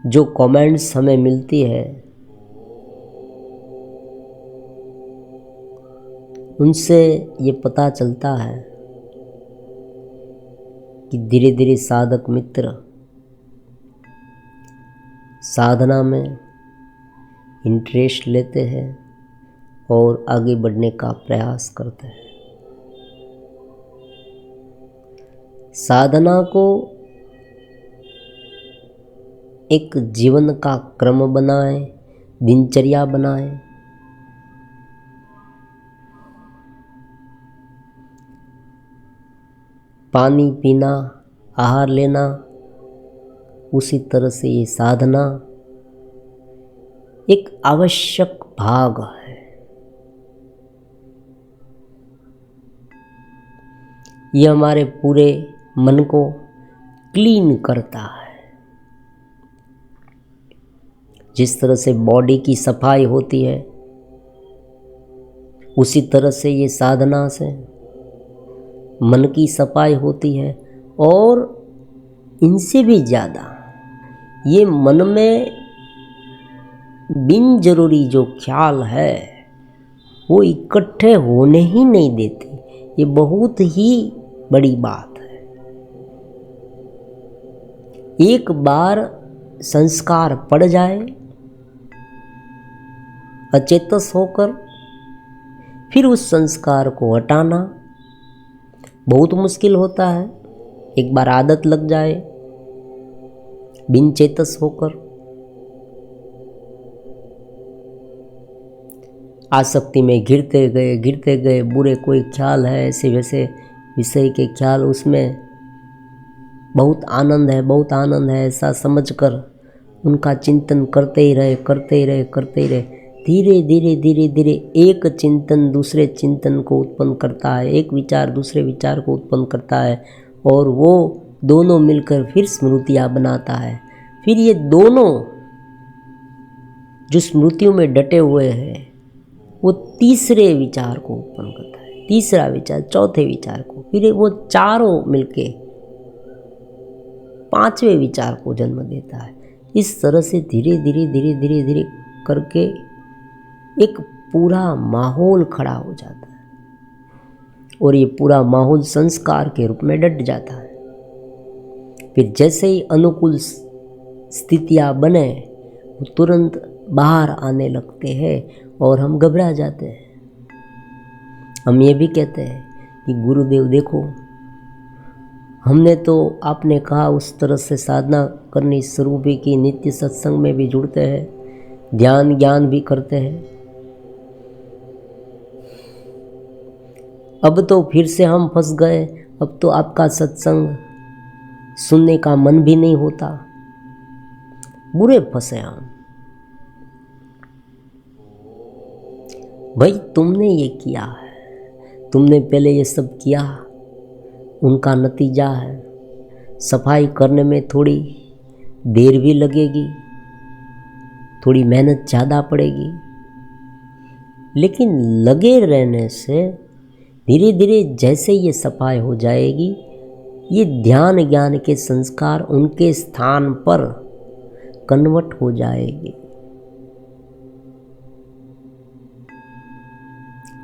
जो कमेंट्स हमें मिलती है उनसे ये पता चलता है कि धीरे धीरे साधक मित्र साधना में इंटरेस्ट लेते हैं और आगे बढ़ने का प्रयास करते हैं। साधना को एक जीवन का क्रम बनाएं, दिनचर्या बनाएं। पानी पीना, आहार लेना, उसी तरह से ये साधना एक आवश्यक भाग है। ये हमारे पूरे मन को क्लीन करता है। जिस तरह से बॉडी की सफाई होती है उसी तरह से ये साधना से मन की सफाई होती है, और इनसे भी ज़्यादा ये मन में बिन जरूरी जो ख्याल है वो इकट्ठे होने ही नहीं देते। ये बहुत ही बड़ी बात है। एक बार संस्कार पड़ जाए अचेतस होकर, फिर उस संस्कार को हटाना बहुत मुश्किल होता है। एक बार आदत लग जाए बिन चेतस होकर, आसक्ति में घिरते गए बुरे कोई ख्याल है, ऐसे वैसे विषय के ख्याल, उसमें बहुत आनंद है ऐसा समझकर उनका चिंतन करते ही रहे। धीरे धीरे एक चिंतन दूसरे चिंतन को उत्पन्न करता है, एक विचार दूसरे विचार को उत्पन्न करता है, और वो दोनों मिलकर फिर स्मृतियाँ बनाता है। फिर ये दोनों जो स्मृतियों में डटे हुए हैं वो तीसरे विचार को उत्पन्न करता है, तीसरा विचार, चौथे विचार को, फिर वो चारों मिलके पांचवें विचार को जन्म देता है। इस तरह से धीरे धीरे करके एक पूरा माहौल खड़ा हो जाता है, और ये पूरा माहौल संस्कार के रूप में डट जाता है। फिर जैसे ही अनुकूल स्थितियाँ बने वो तुरंत बाहर आने लगते हैं और हम घबरा जाते हैं। हम ये भी कहते हैं कि गुरुदेव देखो, हमने तो आपने कहा उस तरह से साधना करनी शुरू भी की, नित्य सत्संग में भी जुड़ते हैं, ध्यान ज्ञान भी करते हैं, अब तो फिर से हम फंस गए। अब तो आपका सत्संग सुनने का मन भी नहीं होता। बुरे फंसे हम। भाई तुमने ये किया है, तुमने पहले ये सब किया, उनका नतीजा है। सफाई करने में थोड़ी देर भी लगेगी, थोड़ी मेहनत ज़्यादा पड़ेगी, लेकिन लगे रहने से धीरे धीरे जैसे ये सफाई हो जाएगी, ये ध्यान ज्ञान के संस्कार उनके स्थान पर कन्वर्ट हो जाएंगे।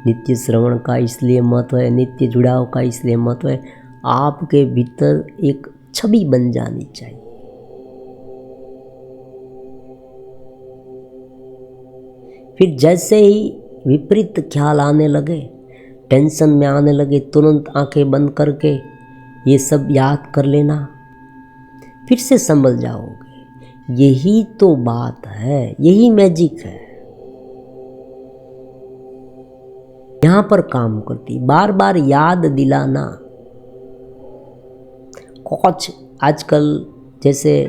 नित्य श्रवण का इसलिए महत्व है, नित्य जुड़ाव का इसलिए महत्व है, आपके भीतर एक छवि बन जानी चाहिए। फिर जैसे ही विपरीत ख्याल आने लगे, टेंशन में आने लगे, तुरंत आंखें बंद करके ये सब याद कर लेना, फिर से संभल जाओगे। यही तो बात है, यही मैजिक है, यहाँ पर काम करती। बार बार याद दिलाना। कोच आजकल जैसे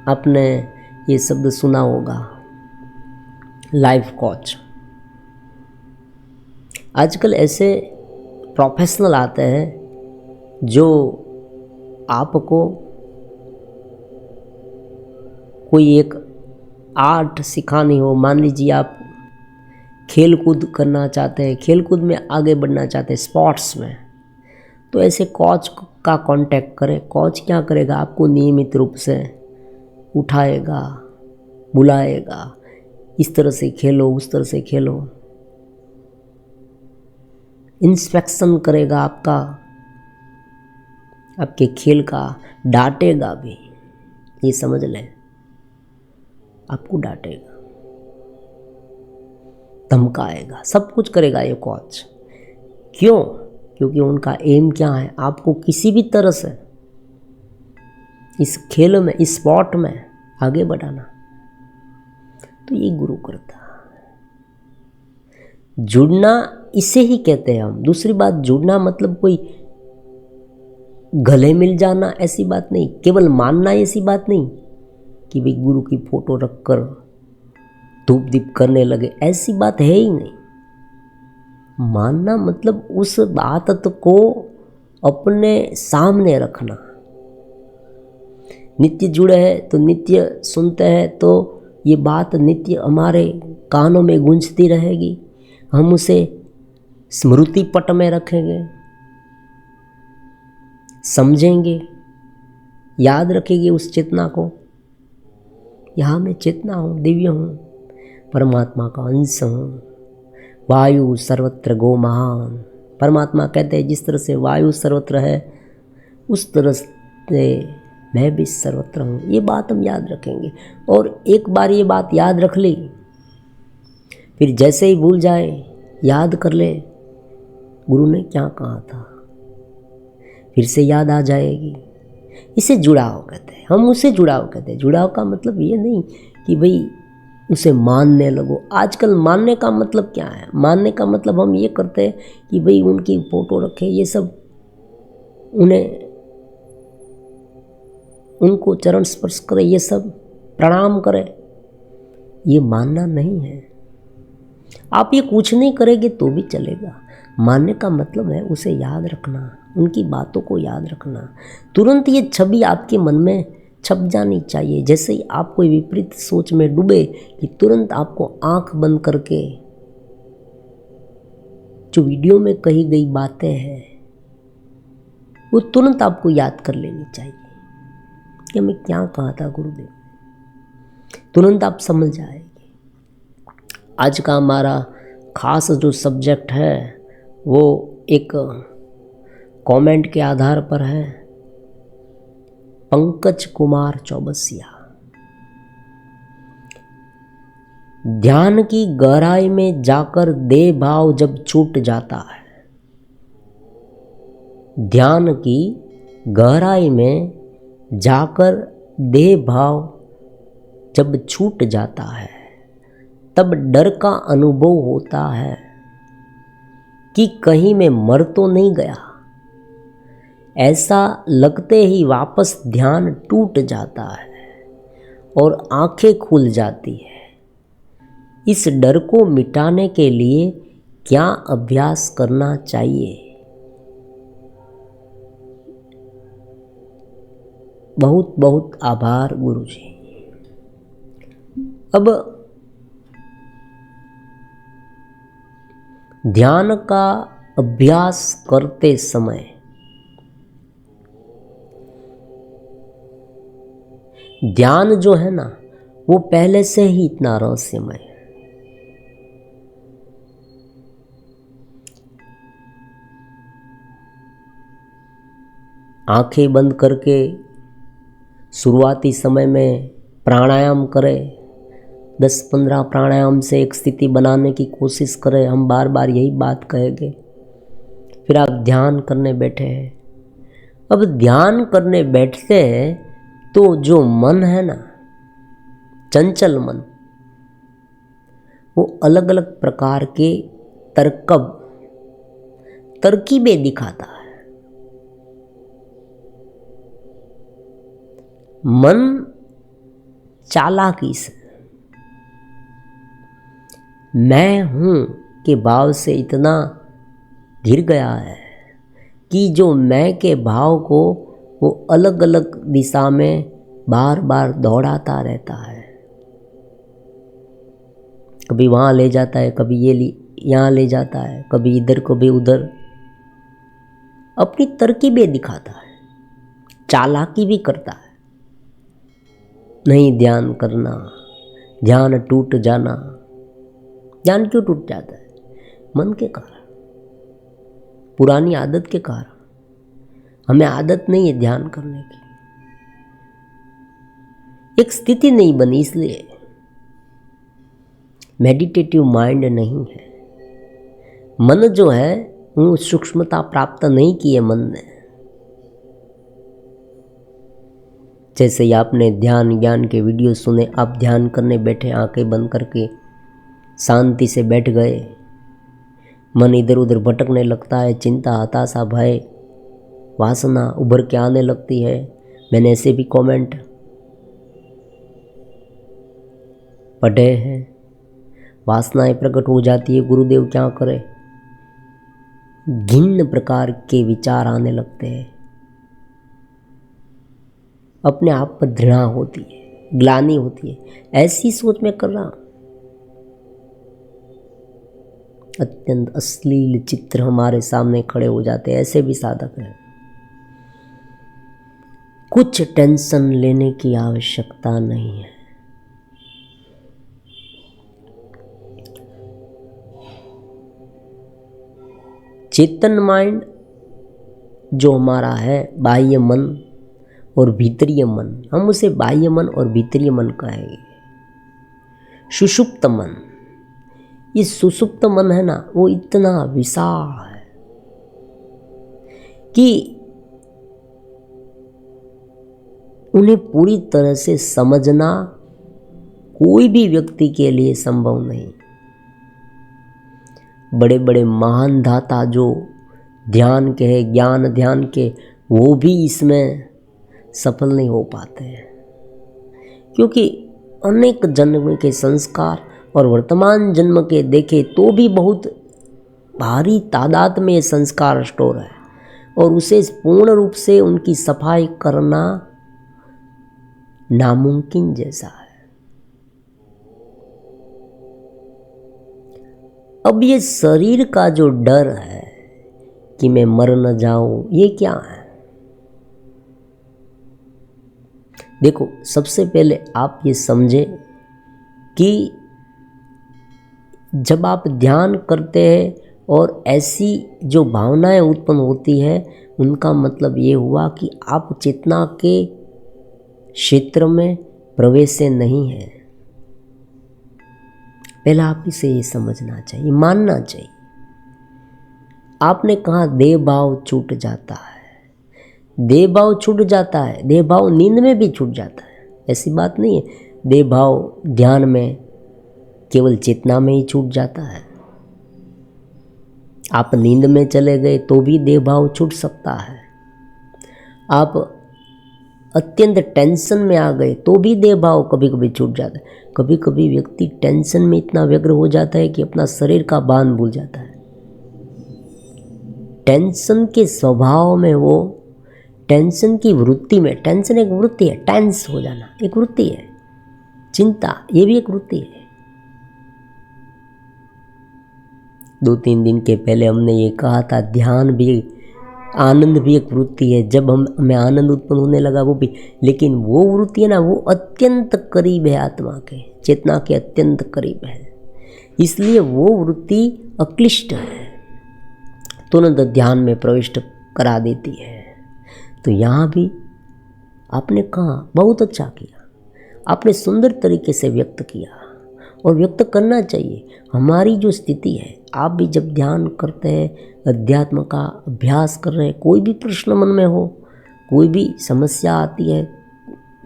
आपने ये शब्द सुना होगा, लाइफ कोच। आजकल ऐसे प्रोफेशनल आते हैं जो आपको कोई एक आर्ट सिखानी हो, मान लीजिए आप खेल कूद करना चाहते हैं, खेल कूद में आगे बढ़ना चाहते हैं, स्पोर्ट्स में, तो ऐसे कोच का कांटेक्ट करें। कोच क्या करेगा, आपको नियमित रूप से उठाएगा, बुलाएगा, इस तरह से खेलो, उस तरह से खेलो, इंस्पेक्शन करेगा आपके खेल का, डांटेगा भी, ये समझ लें, आपको डांटेगा, धमकाएगा, सब कुछ करेगा ये कोच। क्यों? क्योंकि उनका एम क्या है, आपको किसी भी तरह से इस खेल में, इस स्पोर्ट में आगे बढ़ाना। तो ये गुरु करता है। जुड़ना इसे ही कहते हैं हम। दूसरी बात, जुड़ना मतलब कोई गले मिल जाना ऐसी बात नहीं, केवल मानना ऐसी बात नहीं कि भाई गुरु की फोटो रखकर धूप दीप करने लगे, ऐसी बात है ही नहीं। मानना मतलब उस बात को अपने सामने रखना। नित्य जुड़े हैं तो नित्य सुनते हैं, तो ये बात नित्य हमारे कानों में गूंजती रहेगी, हम उसे स्मृति पट में रखेंगे, समझेंगे, याद रखेंगे उस चेतना को। यहाँ मैं चेतना हूँ, दिव्य हूँ, परमात्मा का अंश हूँ। वायु सर्वत्र गो महान। परमात्मा कहते हैं जिस तरह से वायु सर्वत्र है उस तरह से मैं भी सर्वत्र हूँ। ये बात हम याद रखेंगे, और एक बार ये बात याद रख ली, फिर जैसे ही भूल जाए याद कर ले गुरु ने क्या कहा था, फिर से याद आ जाएगी। इसे जुड़ाव कहते हैं, हम उसे जुड़ाव कहते हैं। जुड़ाव का मतलब ये नहीं कि भाई उसे मानने लगो। आजकल मानने का मतलब क्या है? मानने का मतलब हम ये करते हैं कि भाई उनकी फोटो रखे, ये सब, उनको चरण स्पर्श करे, ये सब प्रणाम करे, ये मानना नहीं है। आप ये कुछ नहीं करेंगे तो भी चलेगा। मानने का मतलब है उसे याद रखना, उनकी बातों को याद रखना। तुरंत ये छवि आपके मन में छप जानी चाहिए। जैसे ही आप कोई विपरीत सोच में डूबे कि तुरंत आपको आंख बंद करके जो वीडियो में कही गई बातें हैं वो तुरंत आपको याद कर लेनी चाहिए कि मैं क्या कहा था गुरुदेव। तुरंत आप समझ जाएंगे। आज का हमारा खास जो सब्जेक्ट है वो एक कमेंट के आधार पर है, पंकज कुमार चौबसिया। ध्यान की गहराई में जाकर देह भाव जब छूट जाता है, ध्यान की गहराई में जाकर देह भाव जब छूट जाता है तब डर का अनुभव होता है कि कहीं मैं मर तो नहीं गया। ऐसा लगते ही वापस ध्यान टूट जाता है और आंखें खुल जाती है। इस डर को मिटाने के लिए क्या अभ्यास करना चाहिए? बहुत बहुत आभार गुरुजी। अब ध्यान का अभ्यास करते समय ध्यान जो है ना वो पहले से ही इतना रहस्यमय है। आंखें बंद करके शुरुआती समय में प्राणायाम करें, 10-15 प्राणायाम से एक स्थिति बनाने की कोशिश करें। हम बार बार यही बात कहेंगे। फिर आप ध्यान करने बैठे हैं। अब ध्यान करने बैठते हैं तो जो मन है ना, चंचल मन, वो अलग अलग प्रकार के तरकीबें दिखाता है। मन चालाकी से मैं हूं के भाव से इतना घिर गया है कि जो मैं के भाव को वो अलग अलग दिशा में बार बार दौड़ाता रहता है। कभी वहाँ ले जाता है, कभी यहाँ ले जाता है, कभी इधर कभी उधर, अपनी तरकीबें दिखाता है, चालाकी भी करता है। नहीं ध्यान करना, ध्यान टूट जाना। ध्यान क्यों टूट जाता है? मन के कारण, पुरानी आदत के कारण। हमें आदत नहीं है ध्यान करने की, एक स्थिति नहीं बनी, इसलिए मेडिटेटिव माइंड नहीं है। मन जो है वो सूक्ष्मता प्राप्त नहीं की है मन ने। जैसे ही आपने ध्यान ज्ञान के वीडियो सुने, आप ध्यान करने बैठे, आंखें बंद करके शांति से बैठ गए, मन इधर उधर भटकने लगता है, चिंता, हताशा, भय, वासना उभर के आने लगती है। मैंने ऐसे भी कमेंट पढ़े हैं, वासनाएं प्रकट हो जाती है, गुरुदेव क्या करे, भिन्न प्रकार के विचार आने लगते हैं, अपने आप पर घृणा होती है, ग्लानि होती है। ऐसी सोच में कर रहा हूं। अत्यंत अश्लील चित्र हमारे सामने खड़े हो जाते हैं। ऐसे भी साधक हैं। कुछ टेंशन लेने की आवश्यकता नहीं है। चेतन माइंड जो हमारा है, बाह्य मन और भीतरीय मन, हम उसे बाह्य मन और भीतरीय मन कहेंगे। सुषुप्त मन, ये सुषुप्त मन है ना, वो इतना विशाल है कि उन्हें पूरी तरह से समझना कोई भी व्यक्ति के लिए संभव नहीं। बड़े बड़े महान दाता जो ध्यान के हैं, ज्ञान ध्यान के, वो भी इसमें सफल नहीं हो पाते हैं, क्योंकि अनेक जन्म के संस्कार और वर्तमान जन्म के देखे तो भी बहुत भारी तादाद में संस्कार स्टोर है, और उसे पूर्ण रूप से उनकी सफाई करना नामुमकिन जैसा है। अब ये शरीर का जो डर है कि मैं मर न जाऊं, ये क्या है? देखो, सबसे पहले आप ये समझे कि जब आप ध्यान करते हैं और ऐसी जो भावनाएं उत्पन्न होती है, उनका मतलब ये हुआ कि आप चेतना के क्षेत्र में प्रवेश नहीं है। पहला आप इसे ये समझना चाहिए, मानना चाहिए। आपने कहा देह भाव छूट जाता है। देह भाव छूट जाता है, देह भाव नींद में भी छूट जाता है, ऐसी बात नहीं है। देह भाव ध्यान में केवल चेतना में ही छूट जाता है। आप नींद में चले गए तो भी देह भाव छूट सकता है। आप अत्यंत टेंशन में आ गए तो भी देह भाव कभी कभी छूट जाता है। कभी कभी व्यक्ति टेंशन में इतना व्यग्र हो जाता है कि अपना शरीर का भान भूल जाता है। टेंशन के स्वभाव में, वो टेंशन की वृत्ति में, टेंशन एक वृत्ति है, टेंस हो जाना एक वृत्ति है, चिंता ये भी एक वृत्ति है। 2-3 दिन के पहले हमने ये कहा था, ध्यान भी, आनंद भी एक वृत्ति है। जब हमें आनंद उत्पन्न होने लगा वो भी, लेकिन वो वृत्ति है ना, वो अत्यंत करीब है आत्मा के, चेतना के अत्यंत करीब है, इसलिए वो वृत्ति अक्लिष्ट है, तुरंत ध्यान में प्रविष्ट करा देती है। तो यहाँ भी आपने कहा, बहुत अच्छा किया, आपने सुंदर तरीके से व्यक्त किया, और व्यक्त करना चाहिए। हमारी जो स्थिति है, आप भी जब ध्यान करते हैं, अध्यात्म का अभ्यास कर रहे हैं, कोई भी प्रश्न मन में हो, कोई भी समस्या आती है,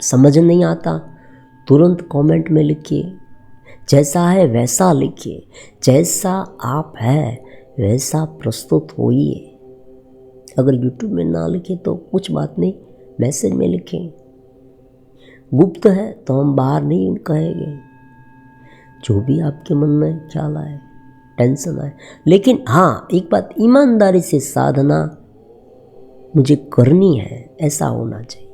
समझ नहीं आता, तुरंत कमेंट में लिखिए। जैसा है वैसा लिखिए, जैसा आप है वैसा प्रस्तुत होइए। अगर यूट्यूब में ना लिखे तो कुछ बात नहीं, मैसेज में लिखें। गुप्त है तो हम बाहर नहीं कहेंगे। जो भी आपके मन में ख्याल आए, टेंशन आए, लेकिन हाँ, एक बात, ईमानदारी से साधना मुझे करनी है, ऐसा होना चाहिए।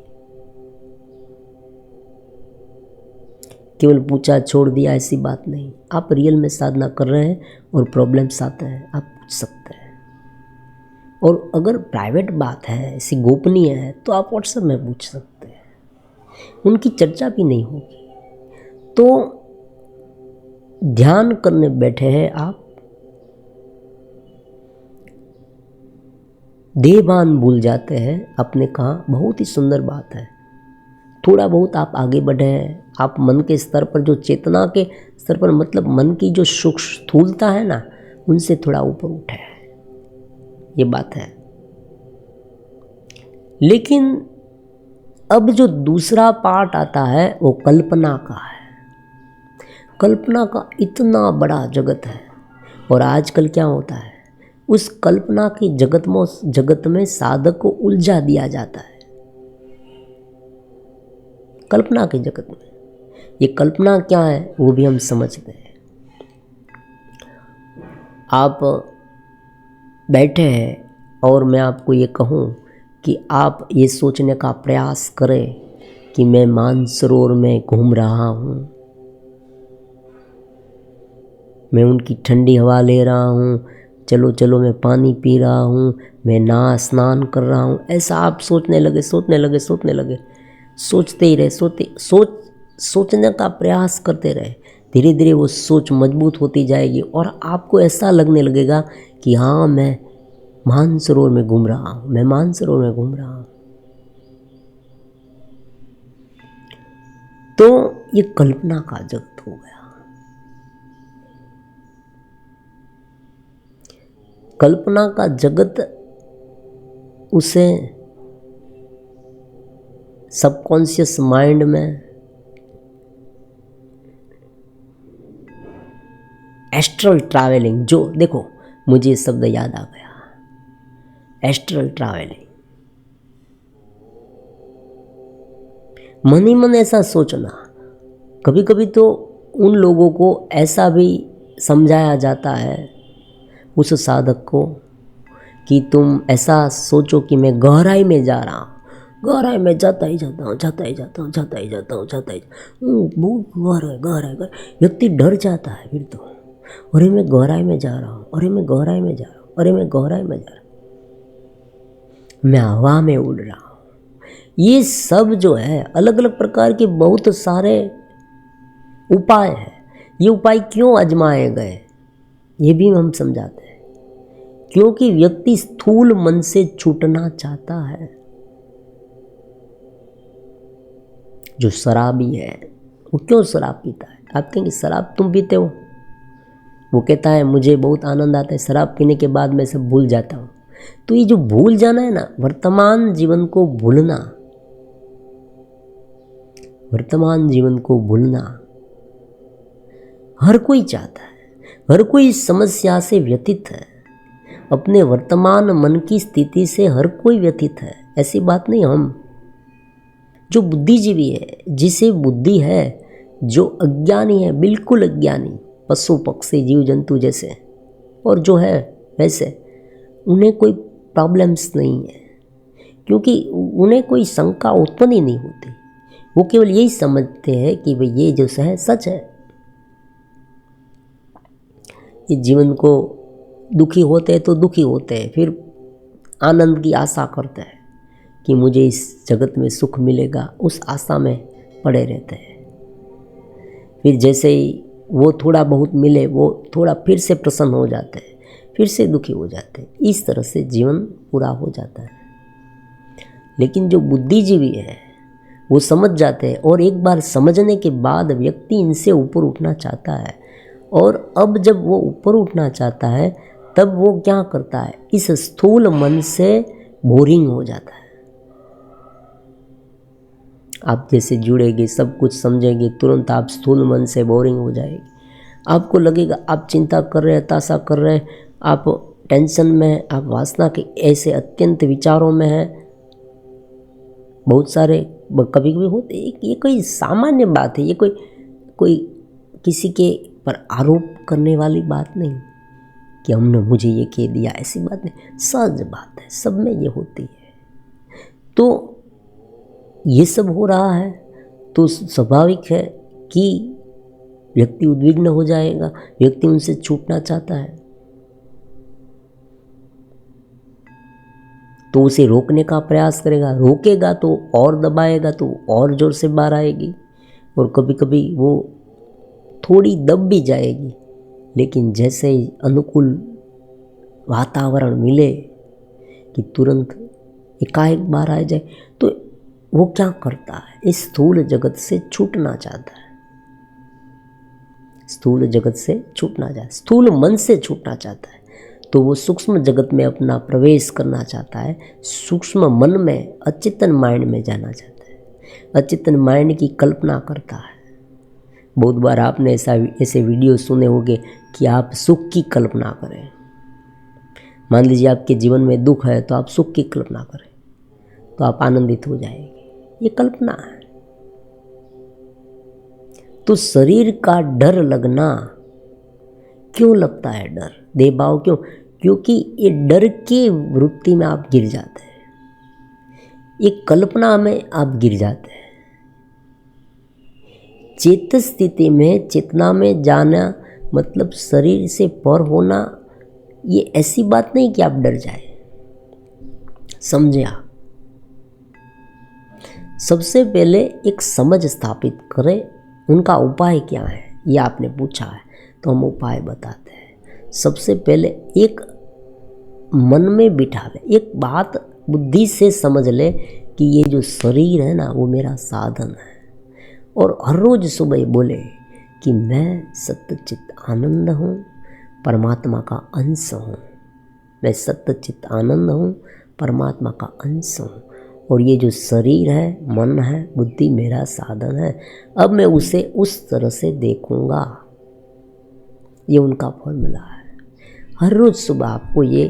केवल पूछा छोड़ दिया ऐसी बात नहीं। आप रियल में साधना कर रहे हैं और प्रॉब्लम्स आते हैं, आप पूछ सकते हैं। और अगर प्राइवेट बात है, ऐसी गोपनीय है, तो आप व्हाट्सएप में पूछ सकते हैं। उनकी चर्चा भी नहीं होगी। तो ध्यान करने बैठे हैं आप, देहभान भूल जाते हैं। आपने कहा बहुत ही सुंदर बात है, थोड़ा बहुत आप आगे बढ़े हैं, आप मन के स्तर पर, जो चेतना के स्तर पर, मतलब मन की जो सूक्ष्म स्थूलता है ना, उनसे थोड़ा ऊपर उठे हैं, ये बात है। लेकिन अब जो दूसरा पार्ट आता है वो कल्पना का है। कल्पना का इतना बड़ा जगत है, और आजकल क्या होता है, उस कल्पना की जगत में साधक को उलझा दिया जाता है। कल्पना के जगत में, ये कल्पना क्या है वो भी हम समझते हैं। आप बैठे हैं और मैं आपको ये कहूँ कि आप ये सोचने का प्रयास करें कि मैं मानसरोवर में घूम रहा हूँ, मैं उनकी ठंडी हवा ले रहा हूँ, चलो चलो मैं पानी पी रहा हूँ, मैं स्नान कर रहा हूँ, ऐसा आप सोचने लगे, सोचते ही रहे, सोचने का प्रयास करते रहे। धीरे धीरे वो सोच मजबूत होती जाएगी और आपको ऐसा लगने लगेगा कि हाँ, मैं मानसरोवर में घूम रहा हूँ, मैं मानसरोवर में घूम रहा हूँ। तो ये कल्पना का जगत हो गया। कल्पना का जगत, उसे सबकॉन्शियस माइंड में एस्ट्रल ट्रैवलिंग, जो देखो मुझे शब्द याद आ गया, एस्ट्रल ट्रैवलिंग। मन ही मन ऐसा सोचना। कभी कभी तो उन लोगों को ऐसा भी समझाया जाता है, उस साधक को, कि तुम ऐसा सोचो कि मैं गहराई में जा रहा हूँ, गहराई में जाता ही जाता हूँ, बहुत गहरा है। व्यक्ति डर जाता है फिर तो, अरे मैं गहराई में जा रहा हूँ, अरे मैं गहराई में जा रहा हूँ, अरे मैं गहराई में जा रहा हूँ, मैं हवा में उड़ रहा हूँ। ये सब जो है अलग अलग प्रकार के बहुत सारे उपाय हैं। ये उपाय क्यों आजमाए गए ये भी हम समझाते हैं। क्योंकि व्यक्ति स्थूल मन से छूटना चाहता है। जो शराबी है वो क्यों शराब पीता है? आप कहेंगे शराब तुम पीते हो? वो कहता है मुझे बहुत आनंद आता है, शराब पीने के बाद मैं सब भूल जाता हूँ। तो ये जो भूल जाना है ना, वर्तमान जीवन को भूलना, वर्तमान जीवन को भूलना हर कोई चाहता है, हर कोई समस्या से व्यथित है, अपने वर्तमान मन की स्थिति से हर कोई व्यथित है। ऐसी बात नहीं। हम जो बुद्धिजीवी है, जिसे बुद्धि है, जो अज्ञानी है, बिल्कुल अज्ञानी, पशु पक्षी जीव जंतु जैसे, और जो है वैसे, उन्हें कोई प्रॉब्लम्स नहीं है, क्योंकि उन्हें कोई शंका उत्पन्न ही नहीं होती। वो केवल यही समझते हैं कि भाई ये जो है सच है। ये जीवन को दुखी होते हैं तो दुखी होते हैं, फिर आनंद की आशा करते हैं कि मुझे इस जगत में सुख मिलेगा, उस आशा में पड़े रहते हैं। फिर जैसे ही वो थोड़ा बहुत मिले, वो थोड़ा फिर से प्रसन्न हो जाते हैं, फिर से दुखी हो जाते हैं। इस तरह से जीवन पूरा हो जाता है। लेकिन जो बुद्धिजीवी है वो समझ जाते हैं, और एक बार समझने के बाद व्यक्ति इनसे ऊपर उठना चाहता है। और अब जब वो ऊपर उठना चाहता है तब वो क्या करता है, इस स्थूल मन से बोरिंग हो जाता है। आप जैसे जुड़ेंगे, सब कुछ समझेंगे, तुरंत आप स्थूल मन से बोरिंग हो जाएगी। आपको लगेगा आप चिंता कर रहे हैं, ताशा कर रहे हैं, आप टेंशन में, आप वासना के ऐसे अत्यंत विचारों में हैं। बहुत सारे कभी कभी होते, ये कोई सामान्य बात है, ये कोई किसी के पर आरोप करने वाली बात नहीं कि हमने मुझे ये कह दिया, ऐसी बात नहीं, सहज बात है, सब में ये होती है। तो ये सब हो रहा है तो स्वाभाविक है कि व्यक्ति उद्विग्न हो जाएगा, व्यक्ति उनसे छूटना चाहता है। तो उसे रोकने का प्रयास करेगा, रोकेगा तो और दबाएगा तो और ज़ोर से बाहर आएगी, और कभी कभी वो थोड़ी दब भी जाएगी, लेकिन जैसे ही अनुकूल वातावरण मिले कि तुरंत एकाएक बाहर आ जाए, तो वो क्या करता है, इस स्थूल जगत से छूटना चाहता है, स्थूल जगत से छूटना चाहता है, स्थूल मन से छूटना चाहता है, तो वो सूक्ष्म जगत में अपना प्रवेश करना चाहता है, सूक्ष्म मन में अचेतन माइंड में जाना चाहता है, अचेतन माइंड की कल्पना करता है। बहुत बार आपने ऐसे वीडियो सुने होंगे कि आप सुख की कल्पना करें। मान लीजिए आपके जीवन में दुख है तो आप सुख की कल्पना करें तो आप आनंदित हो जाएंगे, ये कल्पना है। तो शरीर का डर लगना, क्यों लगता है डर, देह भाव क्यों? क्योंकि ये डर की वृत्ति में आप गिर जाते हैं, एक कल्पना में आप गिर जाते हैं। चेत स्थिति में, चेतना में जाना मतलब शरीर से पर होना। ये ऐसी बात नहीं कि आप डर जाए, समझे आप? सबसे पहले एक समझ स्थापित करें, उनका उपाय क्या है, ये आपने पूछा है तो हम उपाय बताते हैं। सबसे पहले एक मन में बिठा ले, एक बात बुद्धि से समझ ले कि ये जो शरीर है ना वो मेरा साधन है, और हर रोज सुबह बोले कि मैं सत्यचित आनंद हूँ, परमात्मा का अंश हूँ, मैं सत्यचित आनंद हूँ, परमात्मा का अंश हूँ, और ये जो शरीर है, मन है, बुद्धि मेरा साधन है। अब मैं उसे उस तरह से देखूँगा, ये उनका फॉर्मूला है। हर रोज सुबह आपको ये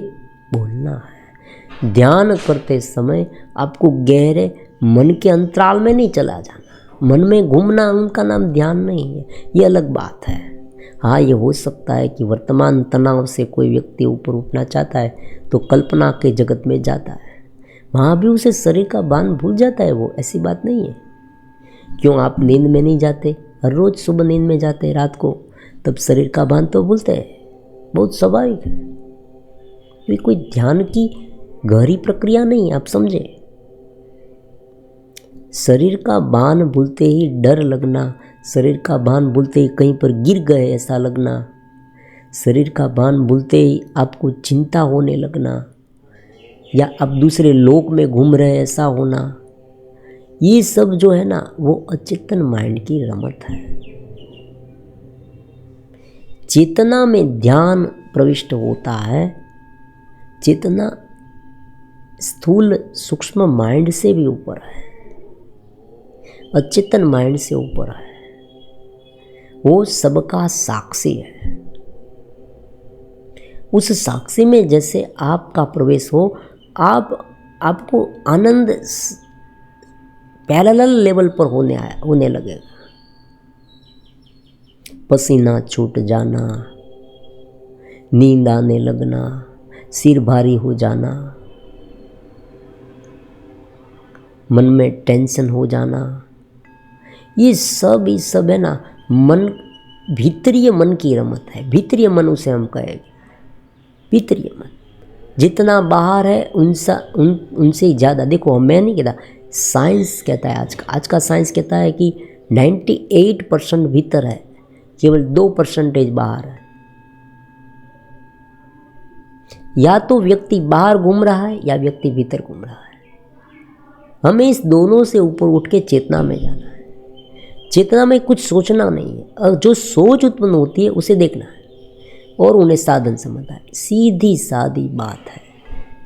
बोलना है। ध्यान करते समय आपको गहरे मन के अंतराल में नहीं चला जाना, मन में घूमना उनका नाम ध्यान नहीं है, ये अलग बात है। हाँ, ये हो सकता है कि वर्तमान तनाव से कोई व्यक्ति ऊपर उठना चाहता है तो कल्पना के जगत में जाता है, वहाँ भी उसे शरीर का भान भूल जाता है, वो ऐसी बात नहीं है। क्यों आप नींद में नहीं जाते? हर रोज सुबह नींद में जाते हैं रात को, तब शरीर का भान तो भूलते हैं, बहुत स्वाभाविक है। ये कोई ध्यान की गहरी प्रक्रिया नहीं है, आप समझे। शरीर का भान भूलते ही डर लगना, शरीर का भान भूलते ही कहीं पर गिर गए ऐसा लगना, शरीर का भान भूलते ही आपको चिंता होने लगना, या आप दूसरे लोक में घूम रहे ऐसा होना, ये सब जो है ना वो अचेतन माइंड की रमत है। चेतना में ध्यान प्रविष्ट होता है। चेतना स्थूल सूक्ष्म माइंड से भी ऊपर है, अचेतन माइंड से ऊपर है, वो सबका साक्षी है। उस साक्षी में जैसे आपका प्रवेश हो, आपको आनंद पैरेलल लेवल पर होने लगेगा। पसीना छूट जाना, नींद आने लगना, सिर भारी हो जाना, मन में टेंशन हो जाना, ये सब है ना मन, भीतरीय मन की रमत है। भीतरीय मन उसे हम कहेंगे, भीतरीय मन। जितना बाहर है उनसे ही ज़्यादा। देखो, मैं नहीं कहता, साइंस कहता है, आज का साइंस कहता है कि 98% भीतर है, केवल 2% बाहर है। या तो व्यक्ति बाहर घूम रहा है या व्यक्ति भीतर घूम रहा है। हमें इस दोनों से ऊपर उठ के चेतना में जाना है। चेतना में कुछ सोचना नहीं है, और जो सोच उत्पन्न होती है उसे देखना है और उन्हें साधन समझना है। सीधी सादी बात है।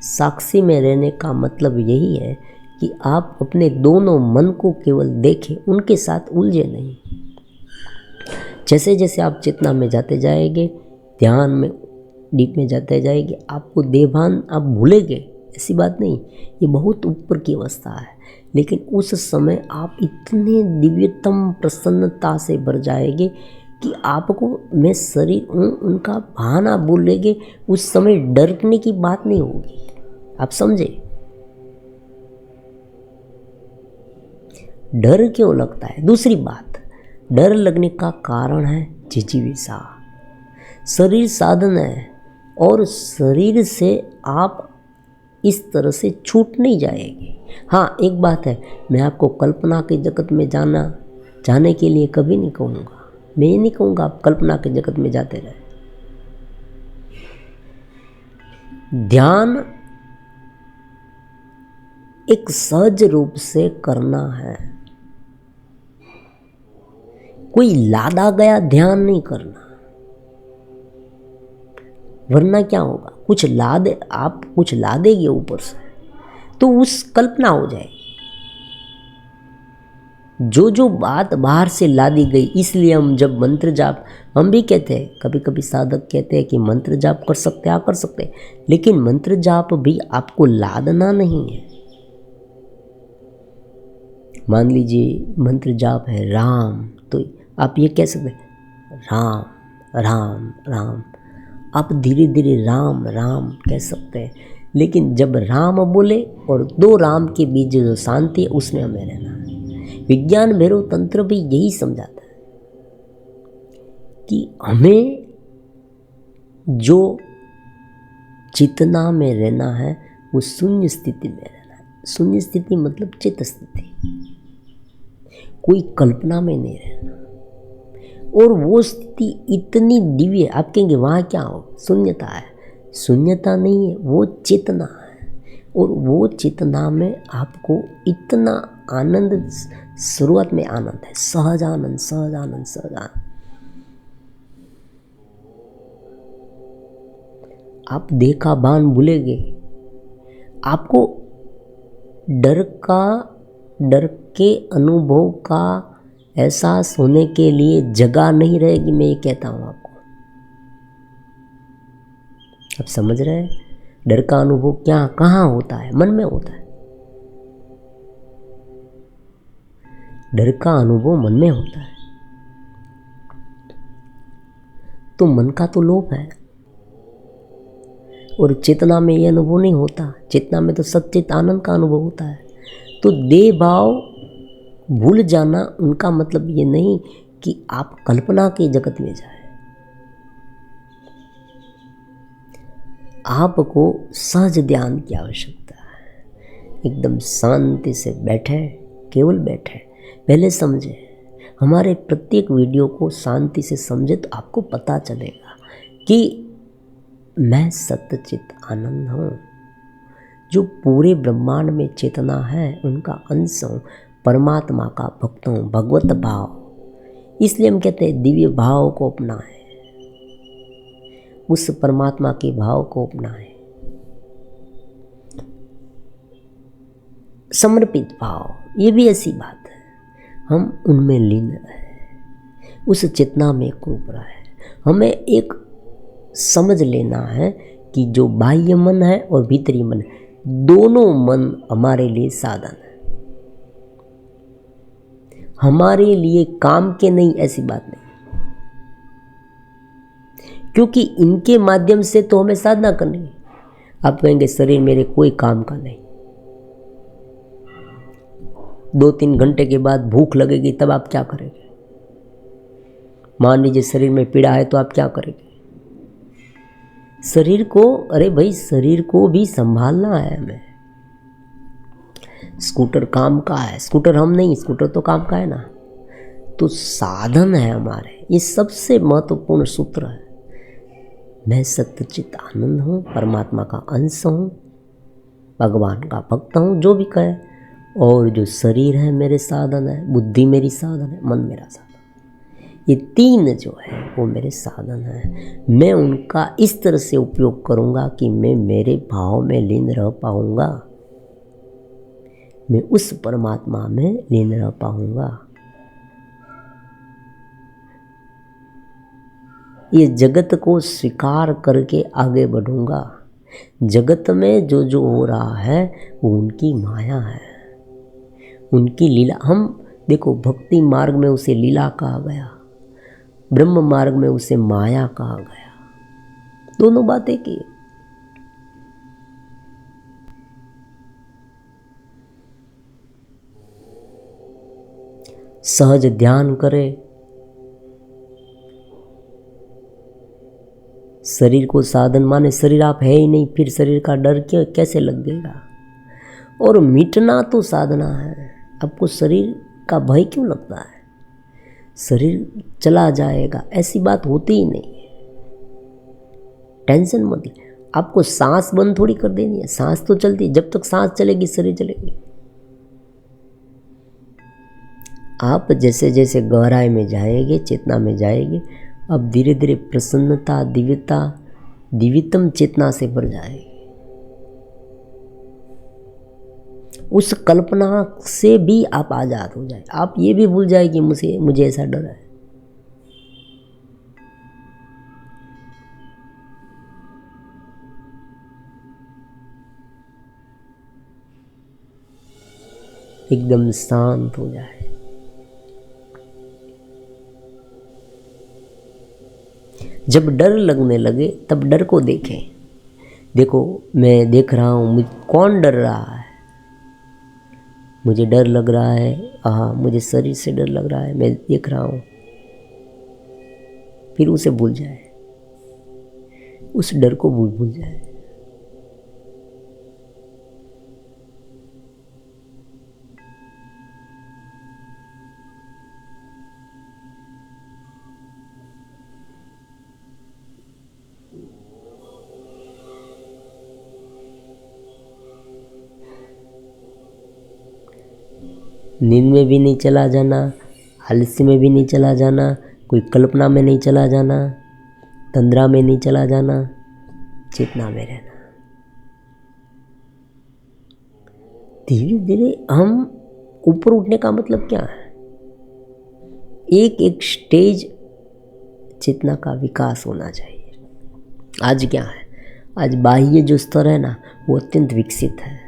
साक्षी में रहने का मतलब यही है कि आप अपने दोनों मन को केवल देखें, उनके साथ उलझे नहीं। जैसे जैसे आप चेतना में जाते जाएंगे, ध्यान में डीप में जाते जाएंगे, आपको देहभान आप भूलेंगे, ऐसी बात नहीं, ये बहुत ऊपर की अवस्था है। लेकिन उस समय आप इतने दिव्यतम प्रसन्नता से भर जाएंगे कि आपको मैं शरीर हूँ उनका भान आप भूल लेंगे। उस समय डरने की बात नहीं होगी, आप समझे। डर क्यों लगता है? दूसरी बात, डर लगने का कारण है जिजीविषा। शरीर साधन है और शरीर से आप इस तरह से छूट नहीं जाएगी। हाँ, एक बात है, मैं आपको कल्पना के जगत में जाने के लिए कभी नहीं कहूँगा। मैं ये नहीं कहूँगा आप कल्पना के जगत में जाते रहे। ध्यान एक सहज रूप से करना है, कोई लादा गया ध्यान नहीं करना, वरना क्या होगा, आप कुछ ला देंगे ऊपर से तो उस कल्पना हो जाएगी। जो बात बाहर से ला दी गई, इसलिए हम जब मंत्र जाप, हम भी कहते हैं, कभी कभी साधक कहते हैं कि मंत्र जाप कर सकते हैं, कर सकते हैं, लेकिन मंत्र जाप भी आपको लादना नहीं है। मान लीजिए मंत्र जाप है राम, तो आप ये कह सकते हैं राम राम राम, आप धीरे धीरे राम राम कह सकते हैं, लेकिन जब राम बोले और दो राम के बीच जो शांति है उसमें हमें रहना है। विज्ञान भैरव तंत्र भी यही समझाता है कि हमें जो चेतना में रहना है वो शून्य स्थिति में रहना है। शून्य स्थिति मतलब चित्त स्थिति, कोई कल्पना में नहीं रहना। और वो स्थिति इतनी दिव्य, आप कहेंगे वहाँ क्या हो, शून्यता है। शून्यता नहीं है, वो चेतना है। और वो चेतना में आपको इतना आनंद, शुरुआत में आनंद है, सहज आनंद, सहज आनंद, सहज आनंद। आप देखा बाण भूलेंगे, आपको डर के अनुभव का एहसास होने के लिए जगह नहीं रहेगी। मैं ये कहता हूँ आपको, आप समझ रहे हैं? डर का अनुभव कहाँ होता है? मन में होता है। डर का अनुभव मन में होता है, तो मन का तो लोप है। और चेतना में ये अनुभव नहीं होता। चेतना में तो सच्चित आनंद का अनुभव होता है। तो देह भाव भूल जाना, उनका मतलब ये नहीं कि आप कल्पना के जगत में जाए। आपको सहज ध्यान की आवश्यकता है। एकदम शांति से बैठे, केवल बैठे। पहले समझे, हमारे प्रत्येक वीडियो को शांति से समझे तो आपको पता चलेगा कि मैं सत्यचित आनंद हूँ, जो पूरे ब्रह्मांड में चेतना है उनका अंश हूँ, परमात्मा का भक्त हूँ, भगवत भाव। इसलिए हम कहते हैं दिव्य भाव को अपनाएं, उस परमात्मा के भाव को अपनाएं। समर्पित भाव, ये भी ऐसी बात है, हम उनमें लीन रहे, उस चेतना में एक रूप रहे। हमें एक समझ लेना है कि जो बाह्य मन है और भीतरी मन है, दोनों मन हमारे लिए साधन है, हमारे लिए काम के नहीं, ऐसी बात नहीं। क्योंकि इनके माध्यम से तो हमें साधना करनी है। आप कहेंगे शरीर मेरे कोई काम का नहीं, 2-3 घंटे के बाद भूख लगेगी, तब आप क्या करेंगे? मान लीजिए शरीर में पीड़ा है तो आप क्या करेंगे? शरीर को, अरे भाई शरीर को भी संभालना है हमें। स्कूटर काम का है, स्कूटर हम नहीं, स्कूटर तो काम का है ना। तो साधन है हमारे, ये सबसे महत्वपूर्ण सूत्र है। मैं सत्यचित आनंद हूँ, परमात्मा का अंश हूँ, भगवान का भक्त हूँ, जो भी कहे। और जो शरीर है मेरे साधन है, बुद्धि मेरी साधन है, मन मेरा साधन, ये तीन जो है वो मेरे साधन है। मैं उनका इस तरह से उपयोग करूँगा कि मैं मेरे भाव में लीन रह पाऊँगा, मैं उस परमात्मा में लीन रह पाऊँगा। ये जगत को स्वीकार करके आगे बढ़ूँगा। जगत में जो जो हो रहा है वो उनकी माया है, उनकी लीला। हम देखो, भक्ति मार्ग में उसे लीला कहा गया, ब्रह्म मार्ग में उसे माया कहा गया। दोनों बातें की। सहज ध्यान करे, शरीर को साधन माने, शरीर आप है ही नहीं, फिर शरीर का डर क्यों कैसे लग गएगा? और मिटना तो साधना है। आपको शरीर का भय क्यों लगता है? शरीर चला जाएगा ऐसी बात होती ही नहीं है, टेंशन मत ले। आपको सांस बंद थोड़ी कर देनी है, सांस तो चलती है, जब तक सांस चलेगी शरीर चलेगी। आप जैसे जैसे गहराई में जाएंगे, चेतना में जाएंगे, अब धीरे धीरे प्रसन्नता, दिव्यता, दिव्यतम चेतना से भर जाएगी। उस कल्पना से भी आप आजाद हो जाए। आप ये भी भूल जाए कि मुझे ऐसा डर है। एकदम शांत हो जाए। जब डर लगने लगे तब डर को देखें। देखो मैं देख रहा हूँ, कौन डर रहा है? मुझे डर लग रहा है, हाँ मुझे शरीर से डर लग रहा है, मैं देख रहा हूँ। फिर उसे भूल जाए, उस डर को भूल जाए। नींद में भी नहीं चला जाना, आलस्य में भी नहीं चला जाना, कोई कल्पना में नहीं चला जाना, तंद्रा में नहीं चला जाना, चेतना में रहना। धीरे धीरे हम ऊपर उठने का मतलब क्या है? एक एक स्टेज चेतना का विकास होना चाहिए। आज क्या है? आज बाह्य जो स्तर है ना, वो अत्यंत विकसित है।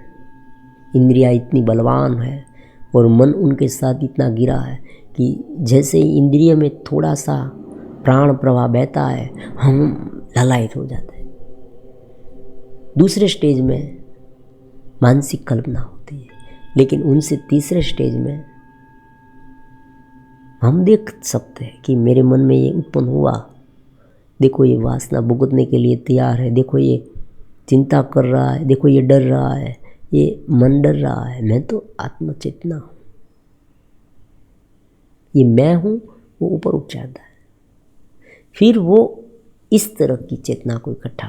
इंद्रियां इतनी बलवान है और मन उनके साथ इतना गिरा है कि जैसे ही इंद्रिय में थोड़ा सा प्राण प्रवाह बहता है, हम ललायत हो जाते हैं। दूसरे स्टेज में मानसिक कल्पना होती है, लेकिन उनसे तीसरे स्टेज में हम देख सकते हैं कि मेरे मन में ये उत्पन्न हुआ, देखो ये वासना भुगतने के लिए तैयार है, देखो ये चिंता कर रहा है, देखो ये डर रहा है, ये मन डर रहा है, मैं तो आत्मा चेतना हूँ। ये मैं हूँ, वो ऊपर उठ जाता है। फिर वो इस तरह की चेतना को इकट्ठा